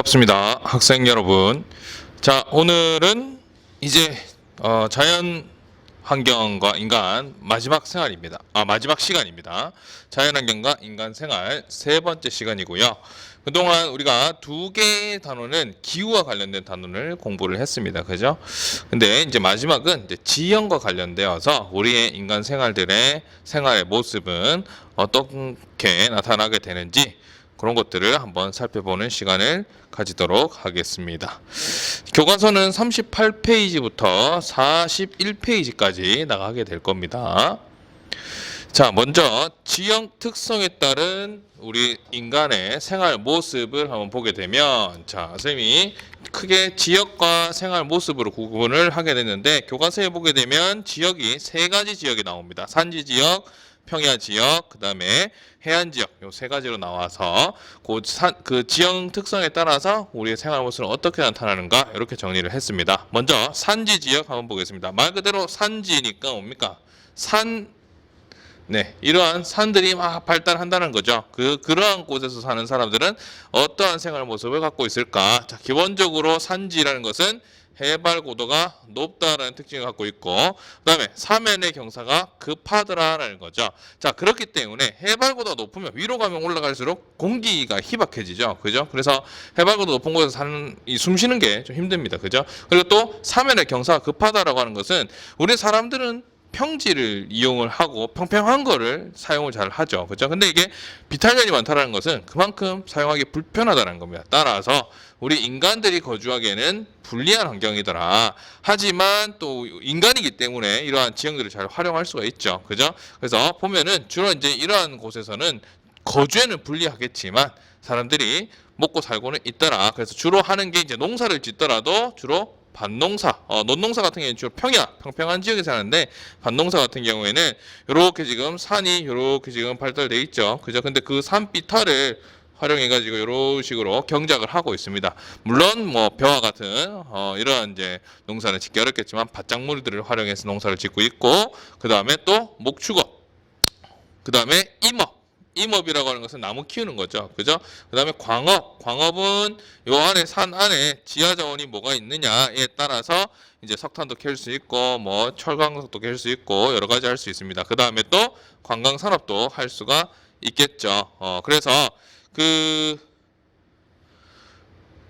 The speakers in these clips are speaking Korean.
반갑습니다. 학생 여러분. 자, 오늘은 이제 자연 환경과 인간 마지막 생활입니다. 마지막 시간입니다. 자연 환경과 인간 생활 세 번째 시간이고요. 그동안 우리가 두 개의 단원은 기후와 관련된 단원을 공부를 했습니다. 그죠? 근데 이제 마지막은 이제 지형과 관련되어서 우리의 인간 생활의 모습은 어떻게 나타나게 되는지 그런 것들을 한번 살펴보는 시간을 가지도록 하겠습니다. 교과서는 38페이지부터 41페이지까지 나가게 될 겁니다. 자, 먼저 지형 특성에 따른 우리 인간의 생활 모습을 한번 보게 되면, 자, 선생님이 크게 지역과 생활 모습으로 구분을 하게 됐는데, 교과서에 보게 되면 지역이 세 가지 지역이 나옵니다. 산지 지역, 평야 지역, 그 다음에 해안 지역, 요 세 가지로 나와서 그 지형 특성에 따라서 우리의 생활 모습은 어떻게 나타나는가 이렇게 정리를 했습니다. 먼저 산지 지역 한번 보겠습니다. 말 그대로 산지니까 뭡니까? 이러한 산들이 막 발달한다는 거죠. 그러한 곳에서 사는 사람들은 어떠한 생활 모습을 갖고 있을까? 자, 기본적으로 산지라는 것은 해발 고도가 높다라는 특징을 갖고 있고, 그 다음에 사면의 경사가 급하더라라는 거죠. 자, 그렇기 때문에 해발 고도가 높으면 위로 가면 올라갈수록 공기가 희박해지죠. 그죠? 그래서 해발 고도 높은 곳에서 숨 쉬는 게 좀 힘듭니다. 그죠? 그리고 또 사면의 경사가 급하다라고 하는 것은 우리 사람들은 평지를 이용을 하고 평평한 거를 사용을 잘 하죠. 그죠? 근데 이게 비탈면이 많다라는 것은 그만큼 사용하기 불편하다는 겁니다. 따라서 우리 인간들이 거주하기에는 불리한 환경이더라. 하지만 또 인간이기 때문에 이러한 지형들을 잘 활용할 수가 있죠. 그죠? 그래서 보면은 주로 이제 이러한 곳에서는 거주에는 불리하겠지만 사람들이 먹고 살고는 있더라. 그래서 주로 하는 게 이제 농사를 짓더라도 주로 밭농사, 논농사 같은 경우에는 주로 평평한 지역에서 하는데, 밭농사 같은 경우에는 이렇게 지금 산이 이렇게 지금 발달돼 있죠. 그죠? 근데 그 산 비탈을 활용해가지고 이런 식으로 경작을 하고 있습니다. 물론 뭐 벼와 같은 이러한 이제 농사는 짓기 어렵겠지만 밭작물들을 활용해서 농사를 짓고 있고, 그 다음에 또 목축업, 그 다음에 임업이라고 하는 것은 나무 키우는 거죠. 그죠? 그 다음에 광업은 요 안에 산 안에 지하 자원이 뭐가 있느냐에 따라서 이제 석탄도 캘 수 있고 뭐 철광석도 캘 수 있고 여러 가지 할 수 있습니다. 그 다음에 또 관광 산업도 할 수가 있겠죠. 그래서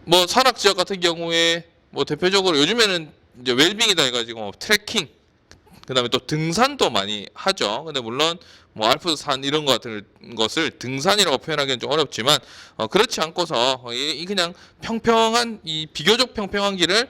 뭐 산악 지역 같은 경우에 뭐 대표적으로 요즘에는 이제 웰빙이다 해가지고 뭐 트레킹, 그 다음에 또 등산도 많이 하죠. 근데 물론 뭐 알프스산 이런 것 같은 것을 등산이라고 표현하기는 좀 어렵지만 그렇지 않고서 그냥 이 비교적 평평한 길을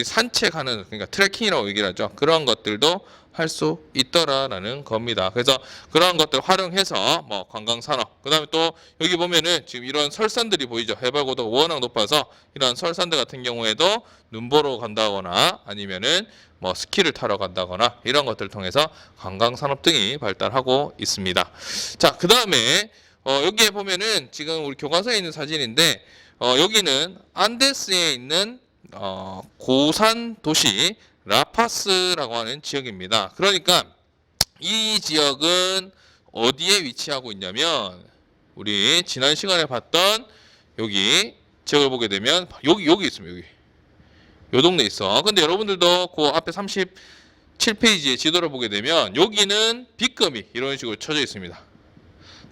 산책하는, 그러니까 트레킹이라고 얘기를 하죠. 그런 것들도 할 수 있더라라는 겁니다. 그래서 그러한 것들 활용해서 뭐 관광산업, 그 다음에 또 여기 보면은 지금 이런 설산들이 보이죠. 해발 고도가 워낙 높아서 이런 설산들 같은 경우에도 눈 보러 간다거나 아니면은 뭐 스키를 타러 간다거나 이런 것들을 통해서 관광산업 등이 발달하고 있습니다. 자, 그 다음에 여기에 보면은 지금 우리 교과서에 있는 사진인데, 여기는 안데스에 있는 고산 도시 라파스라고 하는 지역입니다. 그러니까 이 지역은 어디에 위치하고 있냐면, 우리 지난 시간에 봤던 여기 지역을 보게 되면 여기 있습니다. 요 동네에 있어. 근데 여러분들도 그 앞에 37페이지의 지도를 보게 되면 여기는 빗금이 이런 식으로 쳐져 있습니다.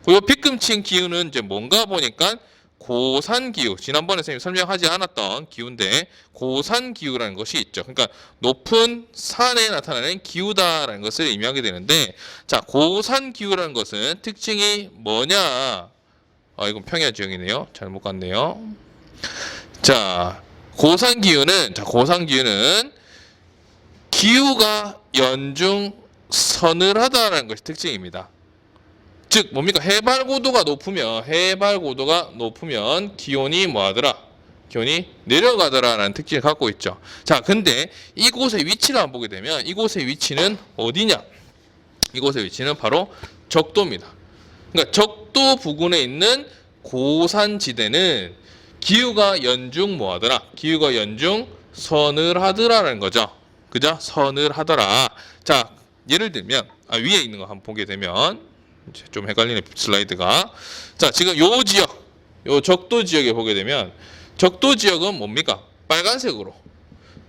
그 빗금 친 기후는 이제 뭔가 보니까 고산 기후, 지난번에 선생님이 설명하지 않았던 기후인데 고산 기후라는 것이 있죠. 그러니까 높은 산에 나타나는 기후다라는 것을 의미하게 되는데, 자, 고산 기후라는 것은 특징이 뭐냐? 이건 평야 지역이네요. 잘못 갔네요. 자, 고산 기후는 기후가 연중 서늘하다는 것이 특징입니다. 즉 뭡니까? 해발 고도가 높으면 기온이 뭐하더라? 기온이 내려가더라라는 특징을 갖고 있죠. 자, 근데 이곳의 위치를 한번 보게 되면 이곳의 위치는 어디냐? 이곳의 위치는 바로 적도입니다. 그러니까 적도 부근에 있는 고산지대는 기후가 연중 뭐하더라? 기후가 연중 서늘하더라라는 거죠. 그죠? 서늘하더라. 자, 예를 들면 위에 있는 거 한번 보게 되면 좀 헷갈리는 슬라이드가, 자, 지금 요 지역, 요 적도 지역에 보게 되면 적도 지역은 뭡니까? 빨간색으로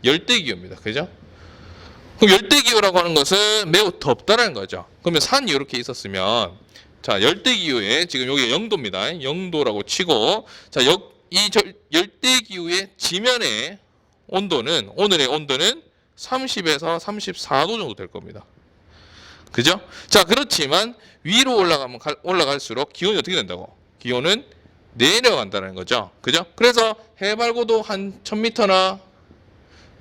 열대기후입니다. 그죠? 그럼 열대기후라고 하는 것은 매우 덥다라는 거죠. 그러면 산이 이렇게 있었으면 자, 열대기후에 지금 여기 영도입니다. 영도라고 치고 자, 열대기후의 지면의 온도는 오늘의 온도는 30에서 34도 정도 될 겁니다. 그죠? 자, 그렇지만 위로 올라갈수록 기온이 어떻게 된다고? 기온은 내려간다는 거죠. 그죠? 그래서 해발고도 한 1000m나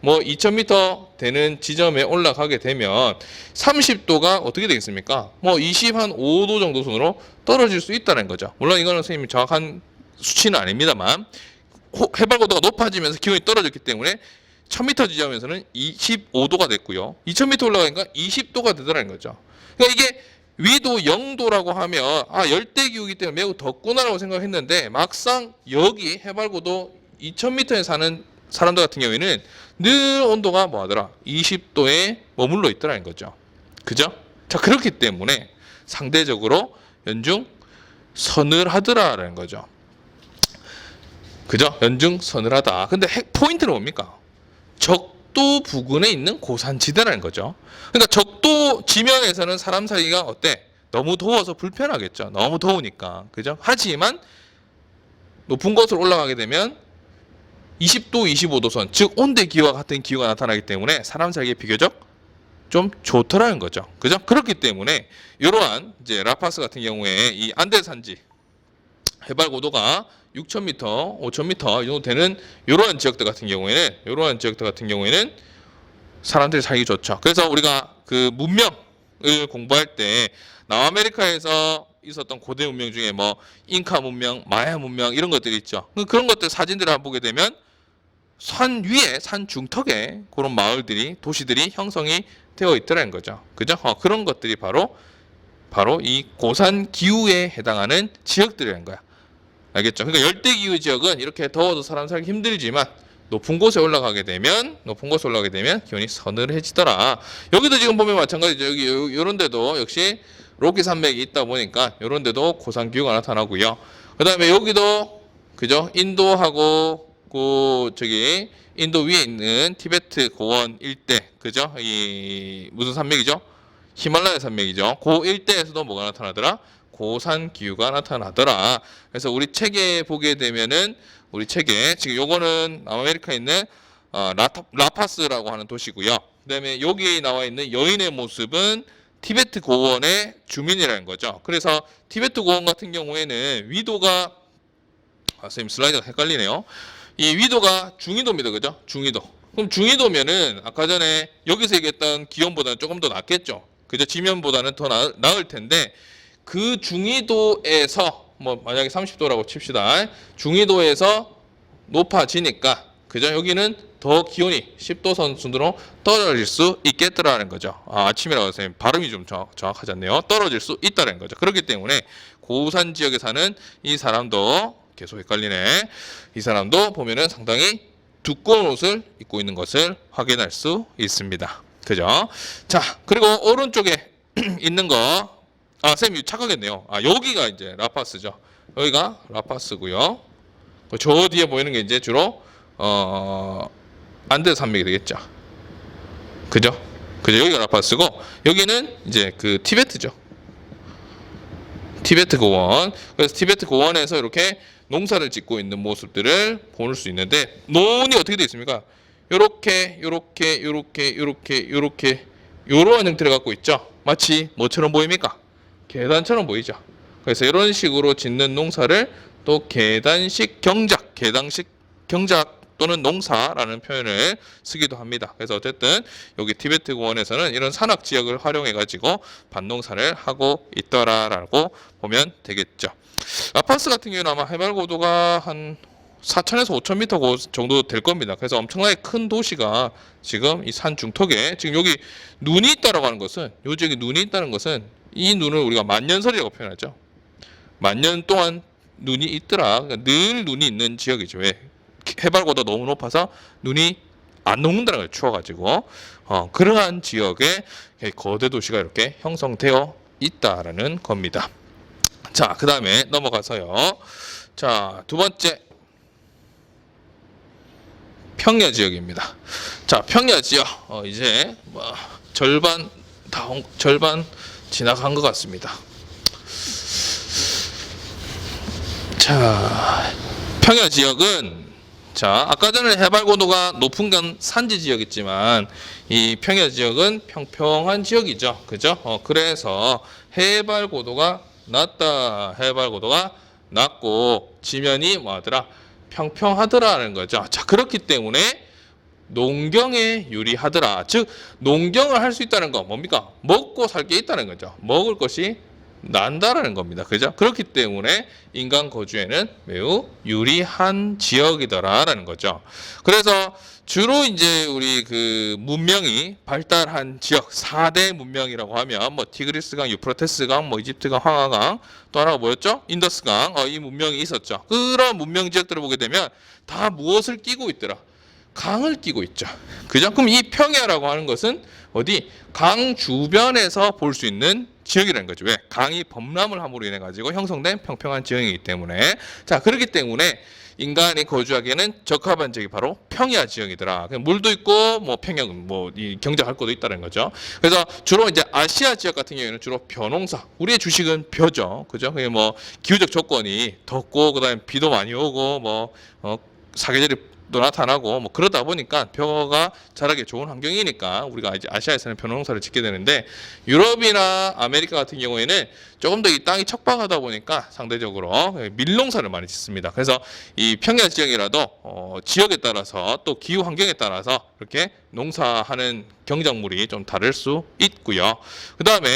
뭐 2000m 되는 지점에 올라가게 되면 30도가 어떻게 되겠습니까? 뭐 25도 정도 선으로 떨어질 수 있다는 거죠. 물론 이거는 선생님이 정확한 수치는 아닙니다만 해발고도가 높아지면서 기온이 떨어졌기 때문에 1000m 지점에서는 25도가 됐고요. 2000m 올라가니까 20도가 되더라는 거죠. 그러니까 이게 위도 0도라고 하면 열대기후이기 때문에 매우 덥구나라고 생각했는데 막상 여기 해발고도 2000m에 사는 사람들 같은 경우에는 늘 온도가 뭐하더라? 20도에 머물러 있더라는 거죠. 그죠? 자, 그렇기 때문에 상대적으로 연중 서늘하더라라는 거죠. 그죠? 연중 서늘하다. 근데 포인트는 뭡니까? 적도 부근에 있는 고산지대라는 거죠. 그러니까 적도 지면에서는 사람 살기가 어때? 너무 더워서 불편하겠죠. 너무 더우니까. 그죠? 하지만 높은 곳으로 올라가게 되면 20도, 25도 선, 즉 온대 기후와 같은 기후가 나타나기 때문에 사람 살기에 비교적 좀 좋더라는 거죠. 그죠? 그렇기 때문에 이러한 이제 라파스 같은 경우에 이 안데 산지 해발 고도가 6,000m, 5,000m 이 정도 되는 이러한 지역들 같은 경우에는 사람들이 살기 좋죠. 그래서 우리가 그 문명을 공부할 때 남아메리카에서 있었던 고대 문명 중에 뭐 잉카 문명, 마야 문명 이런 것들이 있죠. 그런 것들 사진들을 보게 되면 산 위에, 산 중턱에 그런 마을들이, 도시들이 형성이 되어 있더라는 거죠. 그죠? 그런 것들이 바로 이 고산 기후에 해당하는 지역들이라는 거야. 알겠죠? 그러니까 열대기후 지역은 이렇게 더워도 사람 살기 힘들지만 높은 곳에 올라가게 되면 기온이 서늘해지더라. 여기도 지금 보면 마찬가지죠. 여기 이런 데도 역시 로키 산맥이 있다 보니까 이런 데도 고산 기후가 나타나고요. 그다음에 여기도 그죠? 인도하고 인도 위에 있는 티베트 고원 일대, 그죠? 이 무슨 산맥이죠? 히말라야 산맥이죠. 그 일대에서도 뭐가 나타나더라? 고산 기후가 나타나더라. 그래서 우리 책에 보게 되면은 지금 요거는 남아메리카에 있는 라파스라고 하는 도시고요. 그다음에 여기 나와 있는 여인의 모습은 티베트 고원의 주민이라는 거죠. 그래서 티베트 고원 같은 경우에는 위도가 선생님 슬라이드가 헷갈리네요. 이 위도가 중위도입니다. 그죠? 중위도. 그럼 중위도면은 아까 전에 여기서 얘기했던 기온보다는 조금 더 낮겠죠. 그죠? 지면보다는 더 나을 텐데 그 중위도에서 뭐 만약에 30도라고 칩시다. 중위도에서 높아지니까 그죠? 여기는 더 기온이 10도 선순으로 떨어질 수 있겠더라는 거죠. 아침이라고 선생님 발음이 좀 정확하지 않네요. 떨어질 수 있다는 거죠. 그렇기 때문에 고산 지역에 사는 이 사람도 계속 헷갈리네. 이 사람도 보면은 상당히 두꺼운 옷을 입고 있는 것을 확인할 수 있습니다. 그죠? 자, 그리고 오른쪽에 있는 거, 선생님 착각했네요. 여기가 이제 라파스죠. 여기가 라파스고요. 저 뒤에 보이는 게 이제 주로 안데 산맥이 되겠죠. 그죠? 여기가 라파스고 여기는 이제 그 티베트죠. 티베트 고원. 그래서 티베트 고원에서 이렇게 농사를 짓고 있는 모습들을 볼 수 있는데 논이 어떻게 되어 있습니까? 요렇게 요러한 형태를 갖고 있죠. 마치 뭐처럼 보입니까? 계단처럼 보이죠. 그래서 이런 식으로 짓는 농사를 또 계단식 경작 또는 농사라는 표현을 쓰기도 합니다. 그래서 어쨌든 여기 티베트 고원에서는 이런 산악 지역을 활용해 가지고 밭농사를 하고 있더라라고 보면 되겠죠. 라파스 같은 경우는 아마 해발 고도가 한 4,000에서 5,000m 정도 될 겁니다. 그래서 엄청나게 큰 도시가 지금 이 산 중턱에 지금 여기 눈이 있다라고 하는 것은 요 지역에 눈이 있다는 것은 이 눈을 우리가 만년설이라고 표현하죠. 만년 동안 눈이 있더라. 그러니까 늘 눈이 있는 지역이죠. 왜? 해발고도 너무 높아서 눈이 안 녹는다는 걸 추워가지고 그러한 지역에 거대 도시가 이렇게 형성되어 있다라는 겁니다. 자, 그 다음에 넘어가서요. 자, 두 번째 평야 지역입니다. 자, 평야 지역 이제 뭐 절반 지나간 것 같습니다. 자, 평야 지역은 자, 아까 전에 해발 고도가 높은 건 산지 지역이지만 이 평야 지역은 평평한 지역이죠. 그죠? 그래서 해발 고도가 낮다. 해발 고도가 낮고 지면이 뭐하더라? 평평하더라는 거죠. 자, 그렇기 때문에 농경에 유리하더라. 즉 농경을 할 수 있다는 건 뭡니까? 먹고 살 게 있다는 거죠. 먹을 것이 난다라는 겁니다. 그죠? 그렇기 때문에 인간 거주에는 매우 유리한 지역이더라라는 거죠. 그래서 주로 이제 우리 그 문명이 발달한 지역 4대 문명이라고 하면 뭐 티그리스강, 유프라테스강, 뭐 이집트강, 황하강, 또 하나가 뭐였죠? 인더스강. 이 문명이 있었죠. 그런 문명 지역들을 보게 되면 다 무엇을 끼고 있더라? 강을 끼고 있죠. 그죠? 그럼 이 평야라고 하는 것은 어디 강 주변에서 볼 수 있는 지역이라는 거죠. 왜? 강이 범람을 함으로 인해 가지고 형성된 평평한 지역이기 때문에. 자, 그렇기 때문에 인간이 거주하기에는 적합한 지역이 바로 평야 지역이더라. 물도 있고 뭐 평양 뭐이 경작할 것도 있다는 거죠. 그래서 주로 이제 아시아 지역 같은 경우에는 주로 벼농사. 우리의 주식은 벼죠. 그죠? 그게 뭐 기후적 조건이 덥고 그다음에 비도 많이 오고 뭐 사계절이 또 나타나고 뭐 그러다 보니까 벼가 자라기 좋은 환경이니까 우리가 이제 아시아에서는 벼농사를 짓게 되는데 유럽이나 아메리카 같은 경우에는 조금 더 이 땅이 척박하다 보니까 상대적으로 밀농사를 많이 짓습니다. 그래서 이 평야 지역이라도 지역에 따라서 또 기후 환경에 따라서 이렇게 농사하는 경작물이 좀 다를 수 있고요. 그 다음에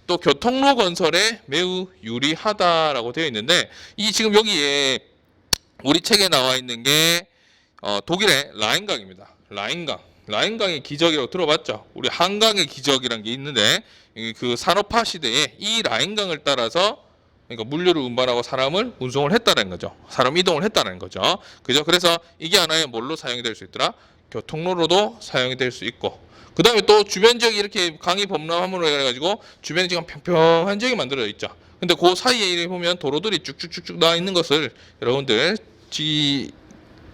또 교통로 건설에 매우 유리하다라고 되어 있는데 이 지금 여기에 우리 책에 나와 있는 게 독일의 라인강입니다. 라인강의 기적이라고 들어봤죠? 우리 한강의 기적이라는 게 있는데 그 산업화 시대에 이 라인강을 따라서 그러니까 물류를 운반하고 사람을 운송을 했다는 거죠. 사람 이동을 했다는 거죠. 그죠? 그래서 이게 하나의 뭘로 사용이 될 수 있더라? 교통로로도 사용이 될 수 있고 그 다음에 또 주변 지역이 이렇게 강이 범람함으로 해가지고 주변에 지금 평평한 지역이 만들어져 있죠. 근데 그 사이에 보면 도로들이 쭉쭉쭉쭉 나와 있는 것을 여러분들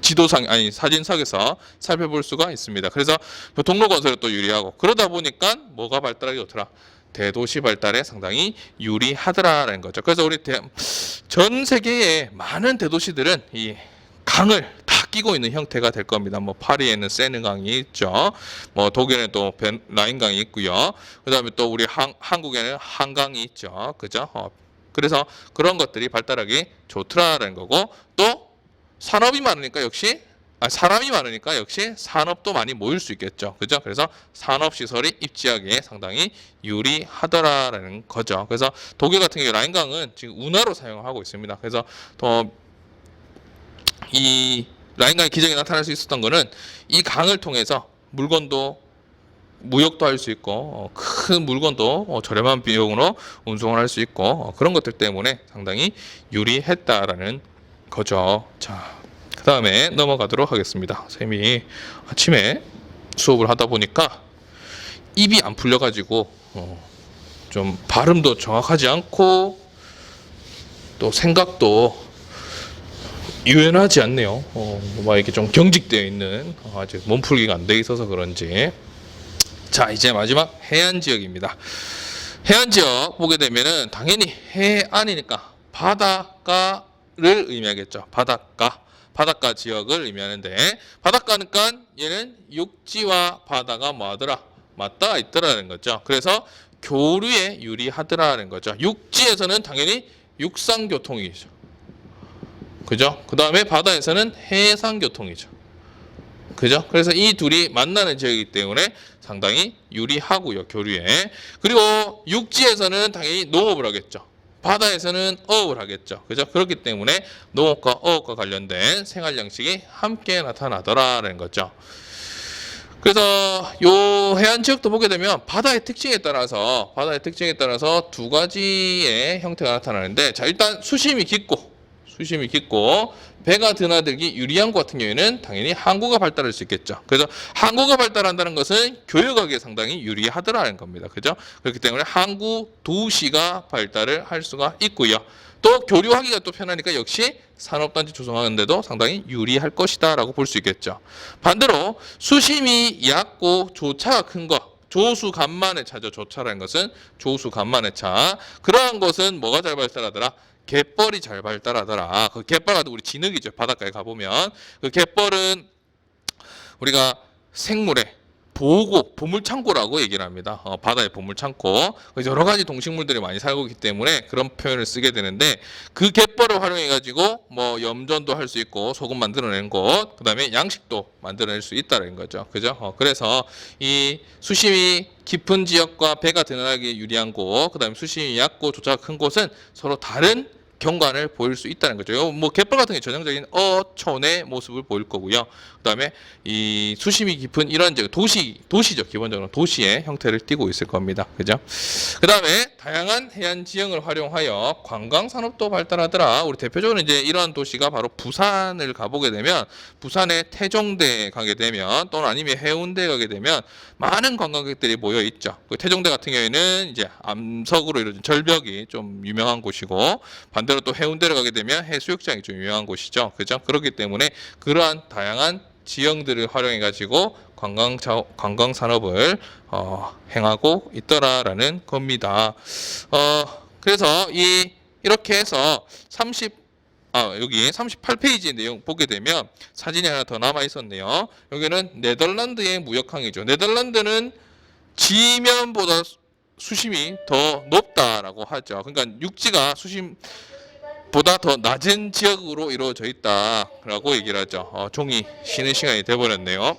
지도상 아니 사진석에서 살펴볼 수가 있습니다. 그래서 교통로 건설에 또 유리하고 그러다 보니까 뭐가 발달하기 좋더라? 대도시 발달에 상당히 유리하더라라는 거죠. 그래서 우리 전 세계의 많은 대도시들은 이 강을 다 끼고 있는 형태가 될 겁니다. 뭐 파리에는 세느강이 있죠. 뭐 독일에는 또 라인강이 있고요. 그다음에 또 우리 한국에는 한강이 있죠. 그죠? 그래서 그런 것들이 발달하기 좋더라라는 거고 또 산업이 많으니까 역시 사람이 많으니까 역시 산업도 많이 모일 수 있겠죠. 그죠? 그래서 산업 시설이 입지하기에 상당히 유리하더라라는 거죠. 그래서 독일 같은 경우 라인강은 지금 운하로 사용하고 있습니다. 그래서 이 라인강의 기적이 나타날 수 있었던 거는 이 강을 통해서 물건도 무역도 할 수 있고 큰 물건도 저렴한 비용으로 운송을 할 수 있고 그런 것들 때문에 상당히 유리했다라는 거죠. 자, 그 다음에 넘어가도록 하겠습니다. 쌤이 아침에 수업을 하다 보니까 입이 안 풀려가지고 좀 발음도 정확하지 않고 또 생각도 유연하지 않네요. 막 이렇게 좀 경직되어 있는 아직 몸풀기가 안 돼 있어서 그런지. 자, 이제 마지막 해안 지역입니다. 해안 지역 보게 되면은 당연히 해안이니까 바닷가를 의미하겠죠. 바닷가 지역을 의미하는데 바닷가니까 얘는 육지와 바다가 뭐하더라? 맞닿아 있더라는 거죠. 그래서 교류에 유리하더라는 거죠. 육지에서는 당연히 육상교통이죠. 그죠? 그 다음에 바다에서는 해상교통이죠. 그죠? 그래서 이 둘이 만나는 지역이기 때문에 상당히 유리하고요, 교류에. 그리고 육지에서는 당연히 농업을 하겠죠. 바다에서는 어업을 하겠죠. 그죠? 그렇기 때문에 농업과 어업과 관련된 생활 양식이 함께 나타나더라라는 거죠. 그래서 요 해안 지역도 보게 되면 바다의 특징에 따라서 두 가지의 형태가 나타나는데 자, 일단 수심이 깊고 수심이 깊고 배가 드나들기 유리한 곳 같은 경우에는 당연히 항구가 발달할 수 있겠죠. 그래서 항구가 발달한다는 것은 교역하기에 상당히 유리하더라는 겁니다. 그죠? 그렇기 때문에 항구 도시가 발달을 할 수가 있고요. 또 교류하기가 또 편하니까 역시 산업단지 조성하는데도 상당히 유리할 것이다 라고 볼 수 있겠죠. 반대로 수심이 얕고 조차가 큰 것, 조수 간만의 차죠. 조차라는 것은 조수 간만의 차. 그러한 것은 뭐가 잘 발달하더라? 갯벌이 잘 발달하더라. 그 갯벌 같은 우리 진흙이죠. 바닷가에 가보면 그 갯벌은 우리가 생물의 보고 보물창고라고 얘기를 합니다. 바다의 보물창고. 여러 가지 동식물들이 많이 살고 있기 때문에 그런 표현을 쓰게 되는데 그 갯벌을 활용해 가지고 뭐 염전도 할 수 있고 소금 만들어내는 곳, 그다음에 양식도 만들어낼 수 있다는 거죠. 그죠? 그래서 이 수심이 깊은 지역과 배가 드나들기 유리한 곳, 그다음에 수심이 얕고 조차가 큰 곳은 서로 다른 경관을 보일 수 있다는 거죠. 뭐 갯벌 같은 게 전형적인 어촌의 모습을 보일 거고요. 그다음에 이 수심이 깊은 이런 도시죠. 기본적으로 도시의 형태를 띠고 있을 겁니다. 그죠? 그다음에 다양한 해안 지형을 활용하여 관광 산업도 발달하더라. 우리 대표적으로 이제 이러한 도시가 바로 부산을 가보게 되면 부산의 태종대에 가게 되면 또는 아니면 해운대에 가게 되면 많은 관광객들이 모여 있죠. 그 태종대 같은 경우에는 이제 암석으로 이루어진 절벽이 좀 유명한 곳이고 반대로 또 해운대를 가게 되면 해수욕장이 좀 유명한 곳이죠. 그죠? 그렇기 때문에 그러한 다양한 지형들을 활용해 가지고 관광 산업을 행하고 있더라라는 겁니다. 그래서 이렇게 해서 여기 38페이지 내용 보게 되면 사진이 하나 더 남아 있었네요. 여기는 네덜란드의 무역항이죠. 네덜란드는 지면보다 수심이 더 높다라고 하죠. 그러니까 육지가 수심보다 더 낮은 지역으로 이루어져 있다라고 얘기를 하죠. 종이 쉬는 시간이 돼버렸네요.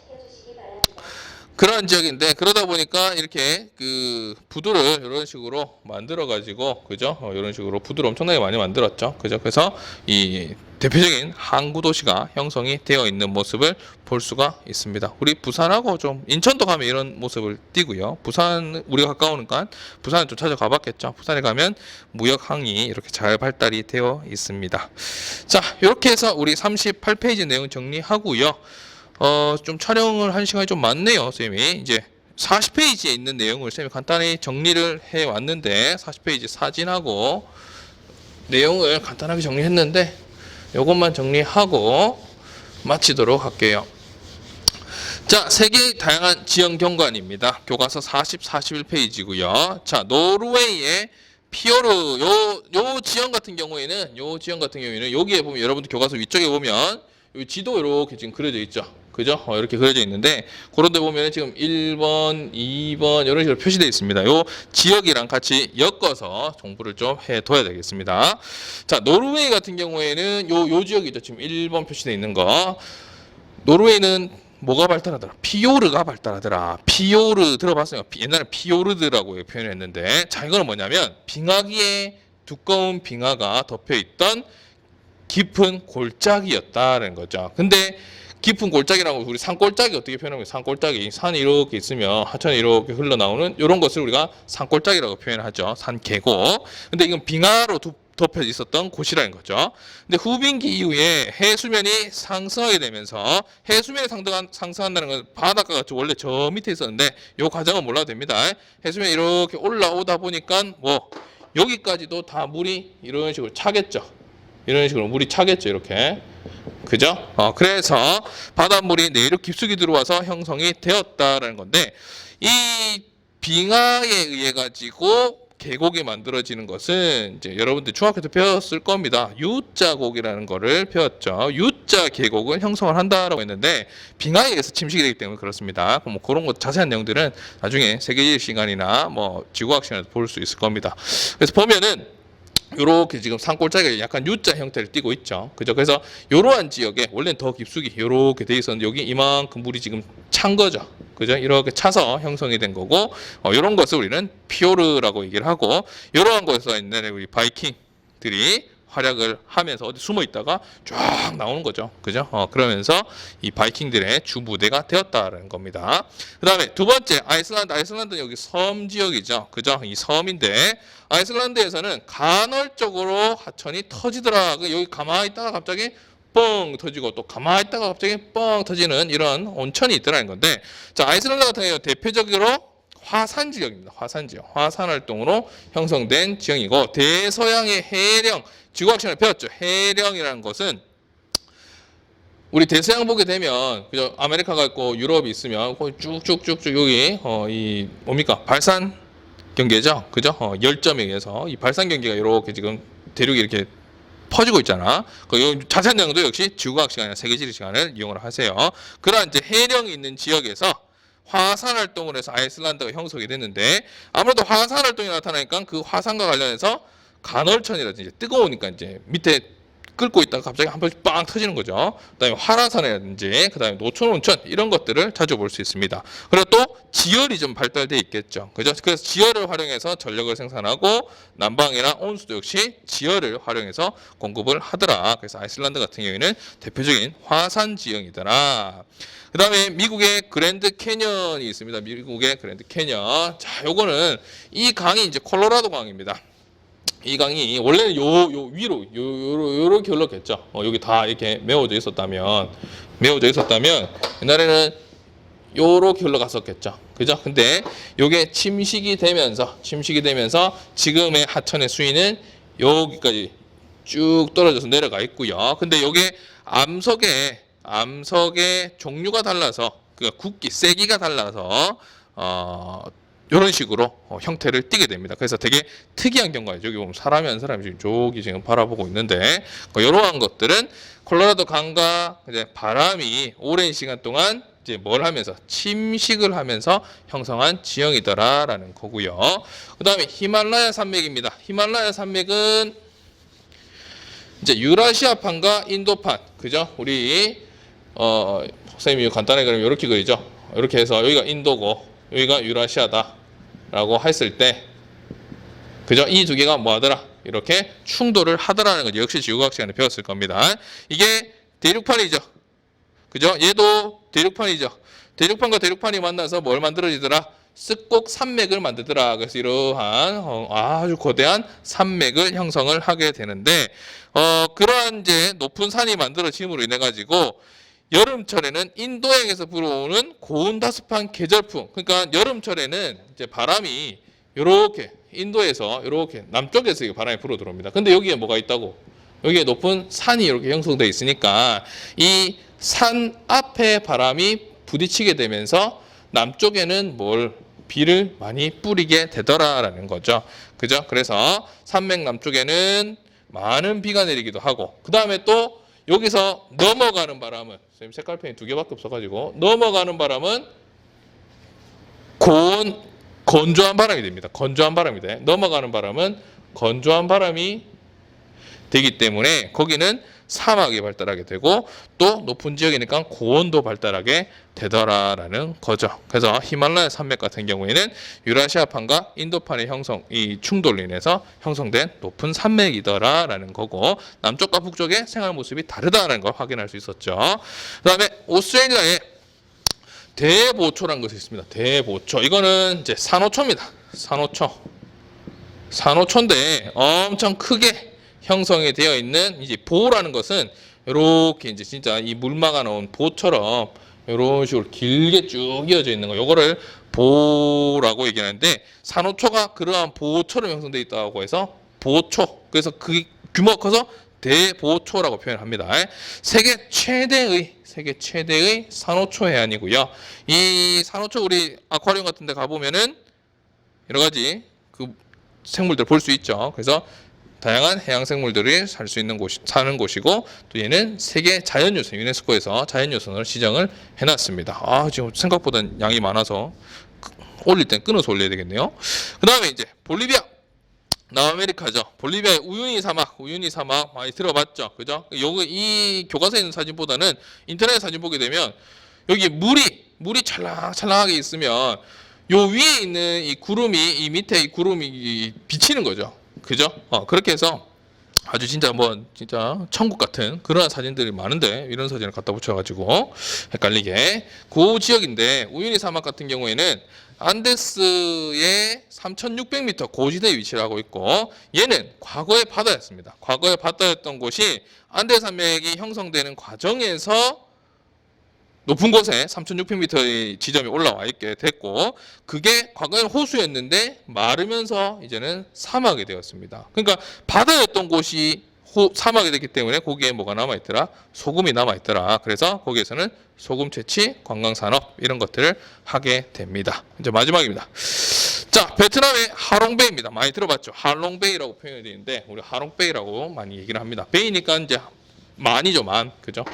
그런 지역인데 그러다 보니까 이렇게 그 부두를 이런 식으로 만들어 가지고 그죠? 이런 식으로 부두를 엄청나게 많이 만들었죠. 그죠? 그래서 이 대표적인 항구 도시가 형성이 되어 있는 모습을 볼 수가 있습니다. 우리 부산하고 좀 인천도 가면 이런 모습을 띠고요. 부산 우리가 가까우니까 부산을 좀 찾아가 봤겠죠. 부산에 가면 무역항이 이렇게 잘 발달이 되어 있습니다. 자, 이렇게 해서 우리 38페이지 내용 정리하고요. 좀 촬영을 한 시간이 좀 많네요, 쌤이. 이제 40페이지에 있는 내용을 쌤이 간단히 정리를 해 왔는데 40페이지 사진하고 내용을 간단하게 정리했는데 이것만 정리하고 마치도록 할게요. 자, 세계의 다양한 지형 경관입니다. 교과서 40, 41페이지고요. 자, 노르웨이의 피오르 요 지형 같은 경우에는 여기에 보면 여러분들 교과서 위쪽에 보면 이 지도 이렇게 지금 그려져 있죠. 그죠? 이렇게 그려져 있는데 그런 데 보면 지금 1번, 2번 이런 식으로 표시되어 있습니다. 요 지역이랑 같이 엮어서 공부를 좀 해둬야 되겠습니다. 자, 노르웨이 같은 경우에는 요 지역이죠. 지금 1번 표시되어 있는 거. 노르웨이는 뭐가 발달하더라? 피오르가 발달하더라. 피오르 들어봤어요? 옛날에 피오르드라고 표현했는데 자, 이거는 뭐냐면 빙하기에 두꺼운 빙하가 덮여있던 깊은 골짜기였다는 거죠. 근데 깊은 골짜기라고 우리 산골짜기 어떻게 표현하면 산골짜기 산이 이렇게 있으면 하천이 이렇게 흘러나오는 이런 것을 우리가 산골짜기라고 표현하죠. 산 계곡. 근데 이건 빙하로 덮여 있었던 곳이라는 거죠. 근데 후빙기 이후에 해수면이 상승하게 되면서 해수면이 상승한다는 건 바닷가가 원래 저 밑에 있었는데 이 과정은 몰라도 됩니다. 해수면이 이렇게 올라오다 보니까 뭐 여기까지도 다 물이 이런 식으로 차겠죠. 이런 식으로 물이 차겠죠. 이렇게. 그죠? 그래서 바닷물이 내륙 깊숙이 들어와서 형성이 되었다라는 건데 이 빙하에 의해 가지고 계곡이 만들어지는 것은 이제 여러분들 중학교 때 배웠을 겁니다. U자곡이라는 거를 배웠죠. U자 계곡을 형성을 한다라고 했는데 빙하에 의해서 침식이 되기 때문에 그렇습니다. 뭐 그런 것 자세한 내용들은 나중에 세계지리 시간이나 뭐 지구학 시간에서 볼 수 있을 겁니다. 그래서 보면은 요렇게 지금 산골짜기가 약간 U자 형태를 띠고 있죠. 그죠? 그래서 요러한 지역에 원래는 더 깊숙이 요렇게 돼 있었는데 여기 이만큼 물이 지금 찬 거죠. 그죠? 이렇게 차서 형성이 된 거고 요런 것을 우리는 피오르라고 얘기를 하고 요러한 것에서 옛날에 우리 바이킹들이 활약을 하면서 어디 숨어 있다가 쫙 나오는 거죠. 그죠? 그러면서 이 바이킹들의 주부대가 되었다는 겁니다. 그 다음에 두 번째, 아이슬란드. 아이슬란드는 여기 섬 지역이죠. 그죠? 이 섬인데, 아이슬란드에서는 간헐적으로 하천이 터지더라. 여기 가만히 있다가 갑자기 뻥 터지고 또 가만히 있다가 갑자기 뻥 터지는 이런 온천이 있더라는 건데, 자, 아이슬란드 같은 경우 대표적으로 화산 지역입니다. 화산 지역. 화산 활동으로 형성된 지형이고, 대서양의 해령, 지구학 시간에 배웠죠. 해령이라는 것은 우리 대서양 보게 되면 그죠? 아메리카가 있고 유럽이 있으면 거기 쭉쭉쭉쭉 여기 이 뭡니까? 발산 경계죠. 그죠? 열점에 의해서 이 발산 경계가 이렇게 지금 대륙이 이렇게 퍼지고 있잖아. 그 자세한 내용도 역시 지구과학 시간이나 세계지리 시간을 이용을 하세요. 그러한 이제 해령이 있는 지역에서 화산 활동을 해서 아이슬란드가 형성이 됐는데, 아무래도 화산 활동이 나타나니까 그 화산과 관련해서 간헐천이라든지 뜨거우니까 이제 밑에 끓고 있다가 갑자기 한 번씩 빵 터지는 거죠. 그다음에 활화산이라든지 그다음에 노천 온천 이런 것들을 자주 볼 수 있습니다. 그리고 또 지열이 좀 발달돼 있겠죠. 그죠? 그래서 지열을 활용해서 전력을 생산하고 난방이나 온수도 역시 지열을 활용해서 공급을 하더라. 그래서 아이슬란드 같은 경우에는 대표적인 화산 지형이더라. 그다음에 미국의 그랜드 캐년이 있습니다. 미국의 그랜드 캐년. 자, 요거는 이 강이 이제 콜로라도 강입니다. 이 강이 원래는 요 위로 요렇게 흘렀겠죠. 여기 다 이렇게 메워져 있었다면 옛날에는 요렇게 흘러갔었겠죠. 그죠? 근데 요게 침식이 되면서 지금의 하천의 수위는 여기까지 쭉 떨어져서 내려가 있고요. 근데 요게 암석의 종류가 달라서, 그러니까 굵기, 세기가 달라서 이런 식으로 형태를 띠게 됩니다. 그래서 되게 특이한 경우가 여기 보면 사람이 한 사람이 지금 저기 지금 바라보고 있는데, 이러한 것들은 콜로라도 강과 이제 바람이 오랜 시간 동안 이제 뭘 하면서 침식을 하면서 형성한 지형이더라라는 거고요. 그다음에 히말라야 산맥입니다. 히말라야 산맥은 이제 유라시아판과 인도판, 그죠? 우리 선생님이 간단하게 그리면 이렇게 그리죠. 이렇게 해서 여기가 인도고 여기가 유라시아다라고 했을 때, 그죠? 이 두 개가 뭐 하더라? 이렇게 충돌을 하더라는 거죠. 역시 지구과학 시간에 배웠을 겁니다. 이게 대륙판이죠. 그죠? 얘도 대륙판이죠. 대륙판과 대륙판이 만나서 뭘 만들어지더라? 습곡 산맥을 만들더라. 그래서 이러한 아주 거대한 산맥을 형성을 하게 되는데, 그러한 이제 높은 산이 만들어짐으로 인해 가지고 여름철에는 인도양에서 불어오는 고온다습한 계절풍, 그러니까 여름철에는 이제 바람이 이렇게 인도에서 이렇게 남쪽에서 바람이 불어 들어옵니다. 근데 여기에 뭐가 있다고? 여기에 높은 산이 이렇게 형성되어 있으니까 이 산 앞에 바람이 부딪히게 되면서 남쪽에는 비를 많이 뿌리게 되더라라는 거죠. 그죠? 그래서 산맥 남쪽에는 많은 비가 내리기도 하고, 그 다음에 또 여기서 넘어가는 바람은, 선생님 색깔펜이 두 개밖에 없어가지고, 넘어가는 바람은 건조한 바람이 됩니다. 건조한 바람이 돼. 넘어가는 바람은 건조한 바람이 되기 때문에 거기는 사막이 발달하게 되고, 또 높은 지역이니까 고온도 발달하게 되더라라는 거죠. 그래서 히말라야 산맥 같은 경우에는 유라시아판과 인도판의 이 충돌로 인해서 형성된 높은 산맥이더라라는 거고, 남쪽과 북쪽의 생활 모습이 다르다는 걸 확인할 수 있었죠. 그다음에 오스트레일리아에 대보초라는 것이 있습니다. 대보초. 이거는 이제 산호초입니다. 산호초인데 엄청 크게 형성이 되어 있는, 이제 보라는 것은 이렇게 이제 진짜 이 물 막아 놓은 보처럼 이런 식으로 길게 쭉 이어져 있는 거, 요거를 보라고 얘기하는데, 산호초가 그러한 보처럼 형성되어 있다고 해서 보초, 그래서 그 규모가 커서 대보초라고 표현합니다. 세계 최대의 산호초 해안이고요. 이 산호초 우리 아쿠아리움 같은 데 가보면은 여러 가지 그 생물들 볼 수 있죠. 그래서 다양한 해양 생물들이 사는 곳이고, 또 얘는 세계 자연유산, 유네스코에서 자연유산으로 지정을 해놨습니다. 지금 생각보다 양이 많아서 올릴 땐 끊어서 올려야 되겠네요. 그 다음에 이제 볼리비아, 남아메리카죠. 볼리비아의 우유니 사막 많이 들어봤죠, 그죠? 이 교과서에 있는 사진보다는 인터넷 사진 보게 되면 여기 물이 찰랑찰랑하게 있으면 요 위에 있는 이 밑에 이 구름이 비치는 거죠. 그죠? 그렇게 해서 아주 진짜 뭐 진짜 천국 같은 그러한 사진들이 많은데 이런 사진을 갖다 붙여가지고 헷갈리게 그 지역인데 우유니 사막 같은 경우에는 안데스의 3,600m 고지대에 위치를 하고 있고 얘는 과거의 바다였습니다. 과거의 바다였던 곳이 안데 산맥이 형성되는 과정에서 높은 곳에 3,600m의 지점이 올라와 있게 됐고 그게 과거에는 호수였는데 마르면서 이제는 사막이 되었습니다. 그러니까 바다였던 곳이 사막이 됐기 때문에 거기에 뭐가 남아있더라? 소금이 남아있더라. 그래서 거기에서는 소금 채취, 관광산업 이런 것들을 하게 됩니다. 이제 마지막입니다. 자, 베트남의 하롱베이입니다. 많이 들어봤죠? 하롱베이라고 표현이 되는데 우리 하롱베이라고 많이 얘기를 합니다. 베이니까 이제 만이죠, 만. 그죠?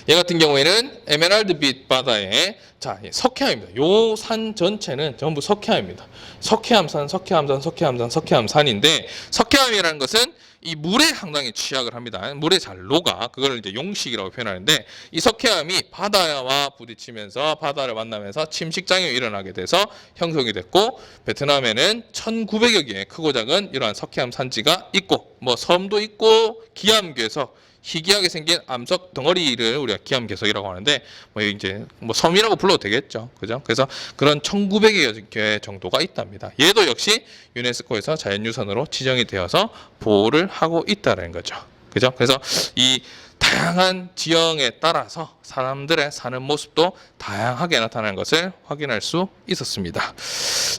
얘 같은 경우에는 에메랄드빛 바다에 자 석회암입니다. 요 산 전체는 전부 석회암입니다. 석회암산, 석회암산, 석회암산, 석회암산인데 석회암이라는 것은 이 물의 상당히 취약을 합니다. 물에 잘 녹아 그걸 이제 용식이라고 표현하는데 이 석회암이 바다와 부딪히면서 바다를 만나면서 침식장애가 일어나게 돼서 형성이 됐고 베트남에는 1,900여 개의 크고 작은 이러한 석회암 산지가 있고 뭐 섬도 있고 기암괴석 희귀하게 생긴 암석 덩어리를 우리가 기암괴석이라고 하는데 뭐 이제 뭐 섬이라고 불러도 되겠죠. 그죠? 그래서 그런 1,900여 개 정도가 있답니다. 얘도 역시 유네스코에서 자연유산으로 지정이 되어서 보호를 하고 있다는 거죠. 그죠? 그래서 이 다양한 지형에 따라서 사람들의 사는 모습도 다양하게 나타나는 것을 확인할 수 있었습니다.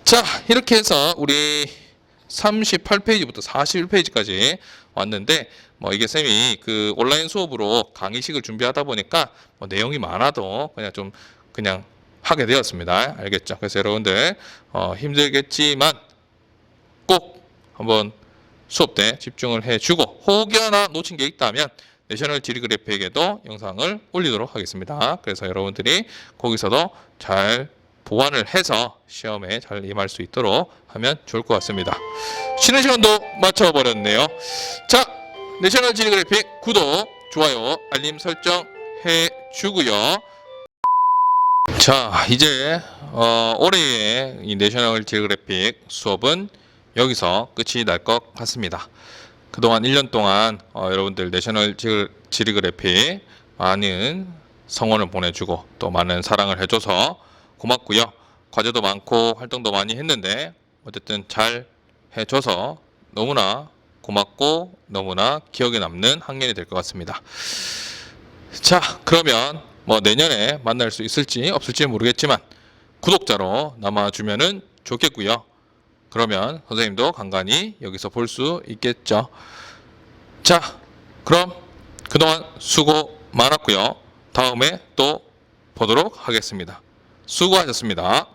자, 이렇게 해서 우리 38페이지부터 41페이지까지 왔는데 뭐 이게 쌤이 그 온라인 수업으로 강의식을 준비하다 보니까 뭐 내용이 많아도 그냥 좀 그냥 하게 되었습니다. 알겠죠? 그래서 여러분들 힘들겠지만 꼭 한번 수업 때 집중을 해주고 혹여나 놓친 게 있다면 내셔널 지리그래픽에도 영상을 올리도록 하겠습니다. 그래서 여러분들이 거기서도 잘 보완을 해서 시험에 잘 임할 수 있도록 하면 좋을 것 같습니다. 쉬는 시간도 맞춰버렸네요. 자, 내셔널 지리그래픽 구독, 좋아요, 알림 설정 해주고요. 자, 이제 올해의 이 내셔널 지리그래픽 수업은 여기서 끝이 날 것 같습니다. 그동안 1년 동안 여러분들 내셔널 지리그래픽 많은 성원을 보내주고 또 많은 사랑을 해줘서 고맙고요. 과제도 많고 활동도 많이 했는데 어쨌든 잘 해줘서 너무나 고맙고 너무나 기억에 남는 학년이 될 것 같습니다. 자, 그러면 뭐 내년에 만날 수 있을지 없을지 모르겠지만 구독자로 남아주면은 좋겠고요. 그러면 선생님도 간간히 여기서 볼 수 있겠죠. 자, 그럼 그동안 수고 많았고요. 다음에 또 보도록 하겠습니다. 수고하셨습니다.